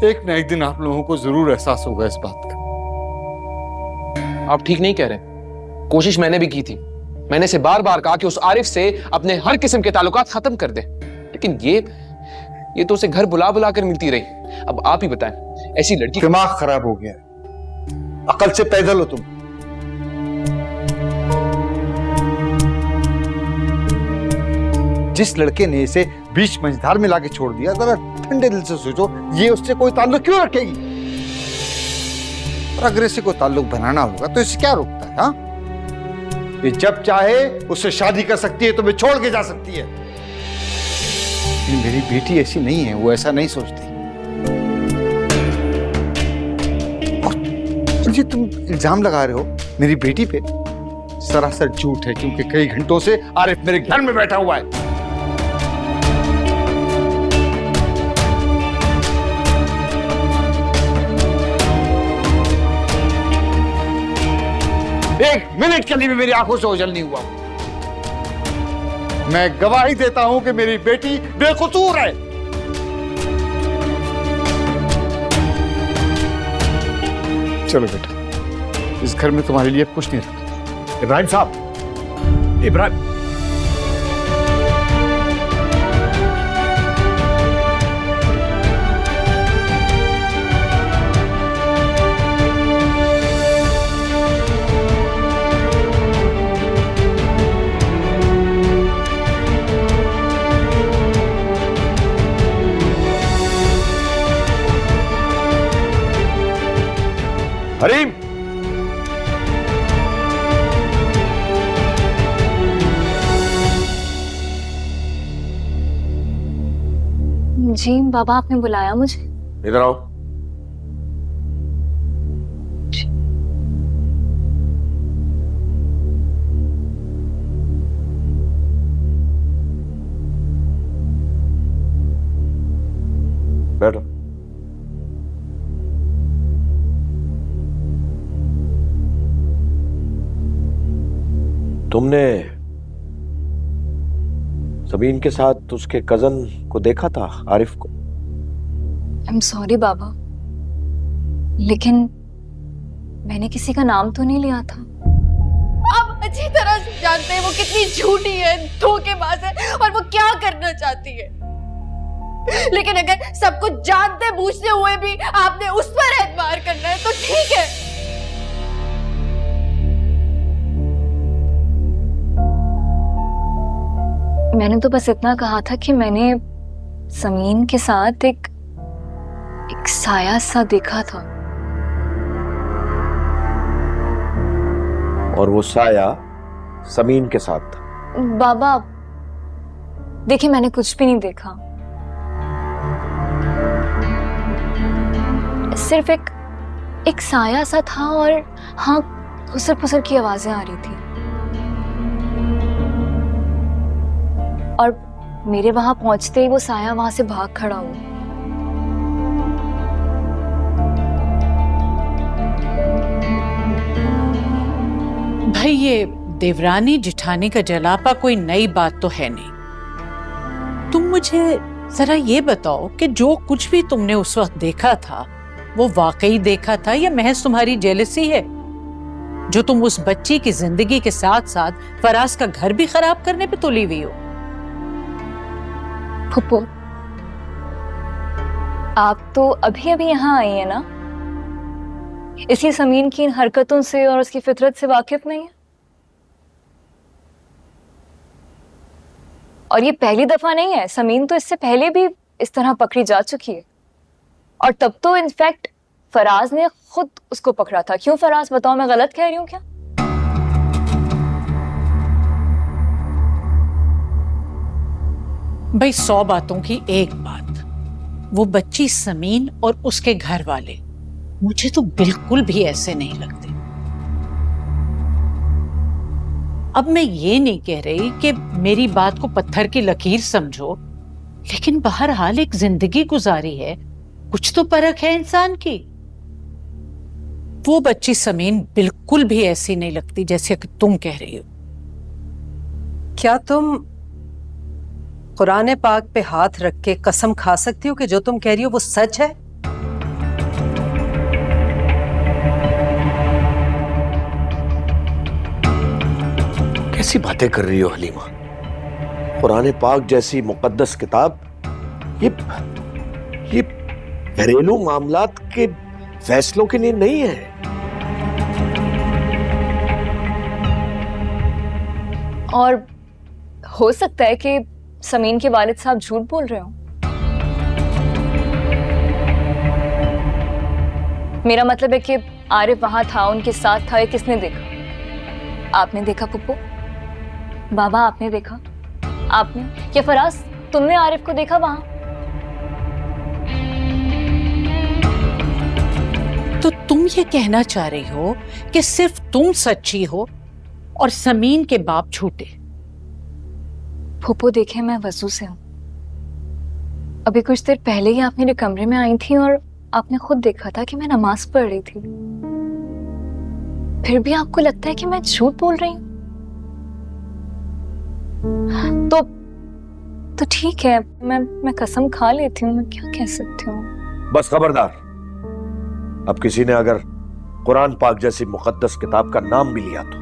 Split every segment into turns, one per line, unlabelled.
एक ना एक दिन आप लोगों को जरूर एहसास होगा इस बात का।
आप ठीक नहीं कह रहे। कोशिश मैंने भी की थी। मैंने इसे बार बार कहा कि उस आरिफ से अपने हर किस्म के ताल्लुकात खत्म कर दे, लेकिन ये तो उसे घर बुला बुला कर मिलती रही। अब आप ही बताएं, ऐसी लड़की।
दिमाग खराब हो गया है, अकल से पैदल हो तुम। जिस लड़के ने इसे बीच मंझधार में लाके छोड़ दिया, जरा ठंडे दिल से सोचो, ये उससे कोई ताल्लुक क्यों रखेगी? और अगर इसे कोई ताल्लुक बनाना होगा तो इसे क्या रोकता है? हाँ, ये जब चाहे उससे शादी कर सकती है, तुम्हें छोड़ के जा सकती है। मेरी बेटी ऐसी नहीं है, वो ऐसा नहीं सोचती। और ये तुम इल्जाम लगा रहे हो मेरी बेटी पे, सरासर झूठ है, क्योंकि कई घंटों से आरिफ मेरे घर में बैठा हुआ है। एक मिनट के लिए भी मेरी आंखों से ओझल नहीं हुआ। मैं गवाही देता हूं कि मेरी बेटी बेकसूर है। चलो बेटा, इस घर में तुम्हारे लिए कुछ नहीं रखा। इब्राहिम साहब, इब्राहिम, हरीम,
जी बाबा, आपने बुलाया मुझे?
इधर आओ। बैठो।
तुमने ज़मीन के साथ उसके कजन को देखा था, आरिफ को?
आई एम सॉरी बाबा, लेकिन मैंने किसी का नाम तो नहीं लिया था।
आप अच्छी तरह से जानते हैं वो कितनी झूठी है, धोखेबाज है और वो क्या करना चाहती है। लेकिन अगर सब कुछ जानते बूझते हुए भी आपने उस पर एतबार करना है तो ठीक है।
मैंने तो बस इतना कहा था कि मैंने समीन के साथ एक साया सा देखा था।
और वो साया समीन के साथ था?
बाबा देखिए, मैंने कुछ भी नहीं देखा, सिर्फ एक साया सा था और हाँ, फुसर फुसर की आवाजें आ रही थी। और मेरे वहां पहुंचते ही वो साया वहां से भाग खड़ा हुआ।
भाई, ये देवरानी जिठानी का जलापा कोई नई बात तो है नहीं। तुम मुझे जरा ये बताओ कि जो कुछ भी तुमने उस वक्त देखा था वो वाकई देखा था या महज तुम्हारी जेलसी है, जो तुम उस बच्ची की जिंदगी के साथ साथ फराज का घर भी खराब करने पे तुली हुई हो?
फुप्पो, आप तो अभी अभी यहाँ आई है ना, इसलिए समीन की इन हरकतों से और उसकी फितरत से वाकिफ नहीं है। और ये पहली दफा नहीं है, समीन तो इससे पहले भी इस तरह पकड़ी जा चुकी है। और तब तो इनफैक्ट फराज ने खुद उसको पकड़ा था। क्यों फराज, बताओ, मैं गलत कह रही हूँ क्या?
भाई, 100 बातों की एक बात, वो बच्ची समीन और उसके घर वाले मुझे तो बिल्कुल भी ऐसे नहीं लगते। अब मैं ये नहीं कह रही कि मेरी बात को पत्थर की लकीर समझो, लेकिन बहरहाल एक जिंदगी गुजारी है, कुछ तो परख है इंसान की। वो बच्ची समीन बिल्कुल भी ऐसी नहीं लगती जैसे कि तुम कह रही हो।
क्या तुम कुरान पाक पे हाथ रख के कसम खा सकती हो कि जो तुम कह रही हो वो सच है?
कैसी बातें कर रही हो हलीमा? कुरान पाक जैसी मुकद्दस किताब ये घरेलू मामलात के फैसलों के लिए नहीं है।
और हो सकता है कि समीन के वालिद साहब झूठ बोल रहे हो। मेरा मतलब है कि आरिफ वहां था, उनके साथ था, ये किसने देखा? आपने देखा पुप्पो? बाबा आपने देखा? आपने या फराज तुमने आरिफ को देखा वहां?
तो तुम ये कहना चाह रही हो कि सिर्फ तुम सच्ची हो और समीन के बाप झूठे?
फूफो देखे, मैं वजू से हूँ। अभी कुछ देर पहले ही आप मेरे कमरे में आई थी और आपने खुद देखा था कि मैं नमाज पढ़ रही थी। फिर भी आपको लगता है कि मैं झूठ बोल रही हूँ? तो ठीक है, मैं कसम खा लेती हूँ। मैं क्या कह सकती हूँ?
बस खबरदार, अब किसी ने अगर कुरान पाक जैसी मुकद्दस किताब का नाम भी लिया तो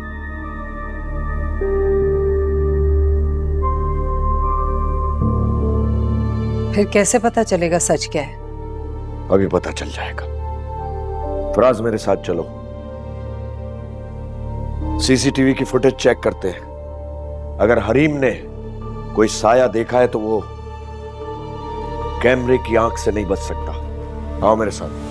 फिर कैसे पता चलेगा सच क्या है?
अभी पता चल जाएगा। फराज मेरे साथ चलो, सीसीटीवी की फुटेज चेक करते हैं। अगर हरीम ने कोई साया देखा है तो वो कैमरे की आंख से नहीं बच सकता। आओ मेरे साथ।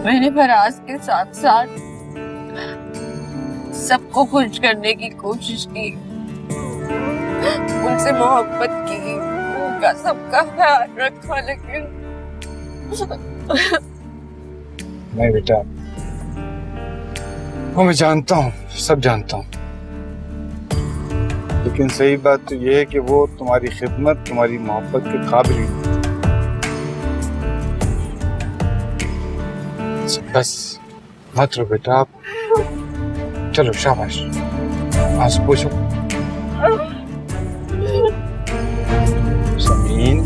मैंने फराज के साथ साथ सबको खुश करने की कोशिश की, उनसे मोहब्बत की, उनका सबका ख्याल रखा, लेकिन
नहीं बेटा, वो मैं जानता हूँ, सब जानता हूँ, लेकिन सही बात तो ये है कि वो तुम्हारी खिदमत, तुम्हारी मोहब्बत के काबिल नहीं। बस मत रो बेटा, आप चलो, शाबाश, आज पूछो। समीन,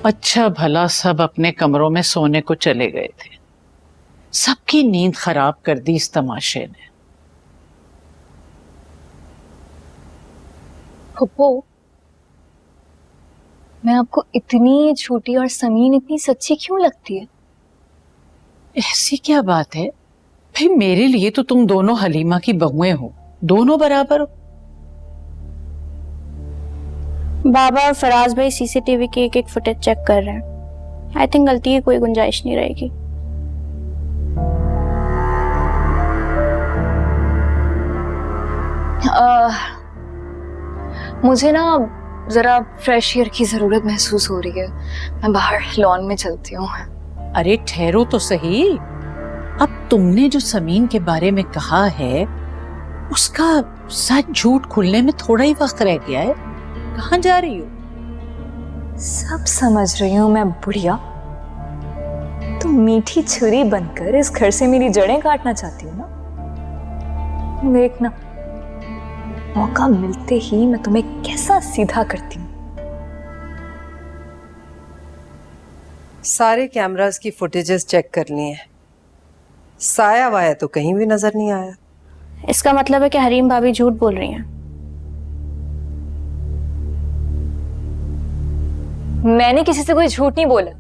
अच्छा भला सब अपने कमरों में सोने को चले गए थे, सबकी नींद खराब कर दी इस तमाशे ने।
फुप्पो, मैं आपको इतनी छोटी और समीन इतनी सच्ची क्यों लगती है?
ऐसी क्या बात है भाई, मेरे लिए तो तुम दोनों हलीमा की बहुएं हो, दोनों बराबर हो।
बाबा और फराज भाई सीसीटीवी की एक फुटेज चेक कर रहे हैं। आई थिंक गलती की कोई गुंजाइश नहीं रहेगी।
मुझे ना जरा फ्रेश एयर की जरूरत महसूस हो रही है, मैं बाहर लॉन में चलती हूँ।
अरे ठहरो तो सही, अब तुमने जो समीन के बारे में कहा है उसका सच झूठ खुलने में थोड़ा ही वक्त रह गया है। कहाँ जा रही हो?
सब समझ रही हूँ मैं बुढ़िया, तुम मीठी छुरी बनकर इस घर से मेरी जड़ें काटना चाहती हो ना? देखना, मौका मिलते ही मैं तुम्हें कैसा सीधा करती हूँ।
सारे कैमरास की फुटेजेस चेक कर लिए हैं, साया वाया तो कहीं भी नजर नहीं आया।
इसका मतलब है कि हरीम भाभी झूठ बोल रही हैं।
मैंने किसी से कोई झूठ नहीं बोला,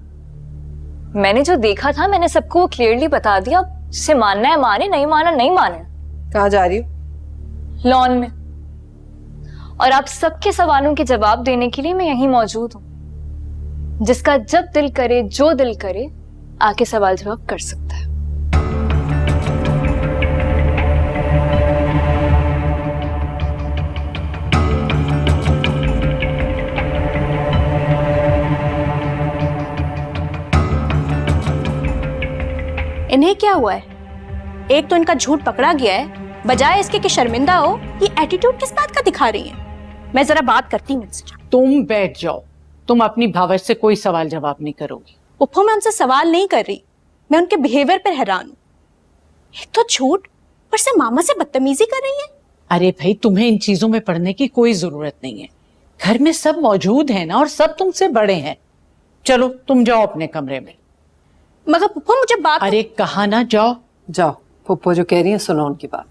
मैंने जो देखा था मैंने सबको क्लियरली बता दिया। जिसे मानना है माने, नहीं माना नहीं माने।
कहाँ जा रही हो?
लॉन में। और आप सबके सवालों के जवाब देने के लिए मैं यहीं मौजूद हूं। जिसका जब दिल करे, जो दिल करे, आके सवाल जवाब कर सकता है।
इन्हें क्या हुआ है? एक तो इनका झूठ पकड़ा गया है, बजाय इसके कि शर्मिंदा हो, ये एटीट्यूड किस बात का दिखा रही है? मैं जरा बात करती हूँ इनसे।
तुम बैठ जाओ, तुम अपनी भावज से कोई सवाल जवाब नहीं करोगी।
उप्पू, मैं उनसे सवाल नहीं कर रही, मैं उनके बिहेवियर पर हैरान हूँ। एक तो झूठ, पर से मामा से बदतमीजी कर रही है।
अरे भाई, तुम्हें इन चीजों में पढ़ने की कोई जरूरत नहीं है। घर में सब मौजूद है ना, और सब तुमसे बड़े हैं। चलो तुम जाओ अपने कमरे में।
मगर पुप्पो मुझे बात।
अरे कहा ना जाओ।
जाओ, पुप्पो जो कह रही है सुनो उनकी बात।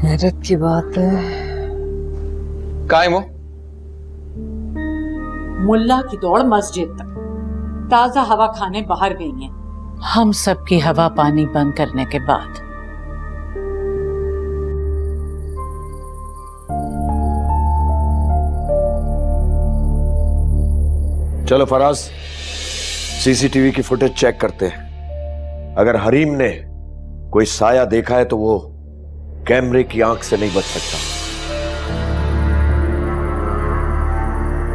हैरत की बात है।
कहाँ है वो?
मुल्ला की दौड़ मस्जिद तक, ताजा हवा खाने बाहर गई हैं। हम सबकी हवा पानी बंद करने के बाद।
चलो फराज, सीसीटीवी की फुटेज चेक करते हैं। अगर हरीम ने कोई साया देखा है तो वो कैमरे की आंख से नहीं बच सकता।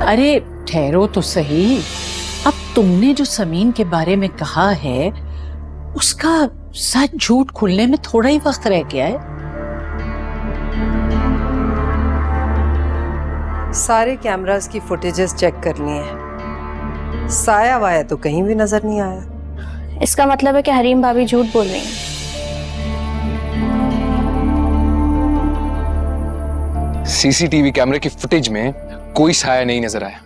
अरे ठहरो तो सही। अब तुमने जो समीन के बारे में कहा है, उसका सच झूठ खुलने में थोड़ा ही वक्त रह गया है।
सारे कैमरास की फुटेजेस चेक कर ली हैं। साया वाया तो कहीं भी नजर नहीं आया।
इसका मतलब है कि हरीम भाभी झूठ बोल रही हैं।
सीसीटीवी कैमरे की फुटेज में कोई साया नहीं नजर आया।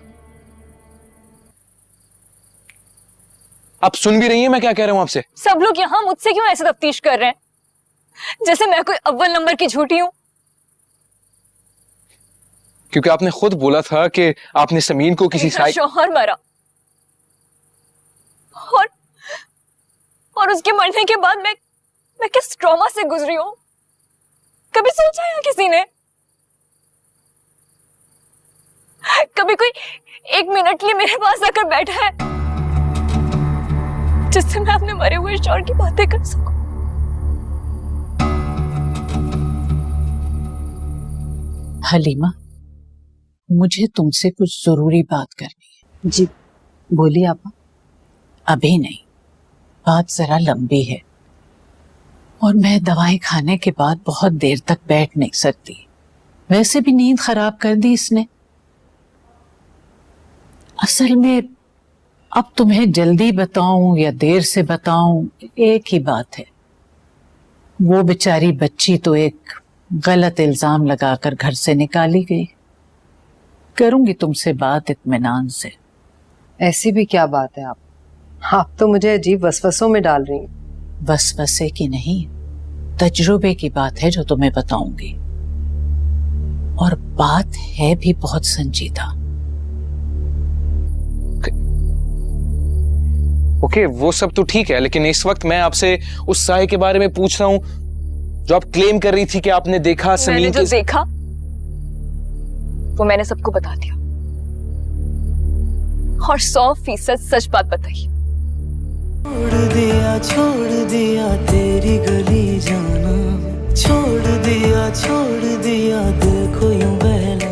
आप सुन भी रही हैं मैं क्या कह रहा हूं आपसे?
सब लोग यहाँ मुझसे क्यों ऐसे तफ्तीश कर रहे हैं, जैसे मैं कोई अव्वल नंबर की झूठी हूं?
क्योंकि आपने खुद बोला था कि आपने समीन को किसी साया।
शौहर मरा और उसके मरने के बाद मैं किस ट्रॉमा से गुजरी हूं, कभी सोचा है किसी ने? कभी कोई एक मिनट के लिए मेरे पास आकर बैठा है जिससे मैं अपने मरे हुए शौहर की बातें कर सकूं?
हलीमा, मुझे तुमसे कुछ जरूरी बात करनी है।
जी बोलिए आपा।
अभी नहीं, बात जरा लंबी है और मैं दवाएं खाने के बाद बहुत देर तक बैठ नहीं सकती। वैसे भी नींद खराब कर दी इसने। असल में अब तुम्हें जल्दी बताऊं या देर से बताऊं, एक ही बात है। वो बेचारी बच्ची तो एक गलत इल्जाम लगाकर घर से निकाली गई। करूंगी तुमसे बात इत्मीनान से।
ऐसी भी क्या बात है आप तो मुझे अजीब वसवसों में डाल रही हैं।
वसवसे की नहीं, तजुर्बे की बात है जो तुम्हें बताऊंगी। और बात है भी बहुत संजीदा।
ओके, वो सब तो ठीक है, लेकिन इस वक्त मैं आपसे उस साये के बारे में पूछ रहा हूं जो आप क्लेम कर रही थी कि आपने देखा।
मैंने जो देखा वो मैंने सबको बता दिया और 100% सच बात बताई।
छोड़ दिया तेरी गली जाना, छोड़ दिया देखो यूं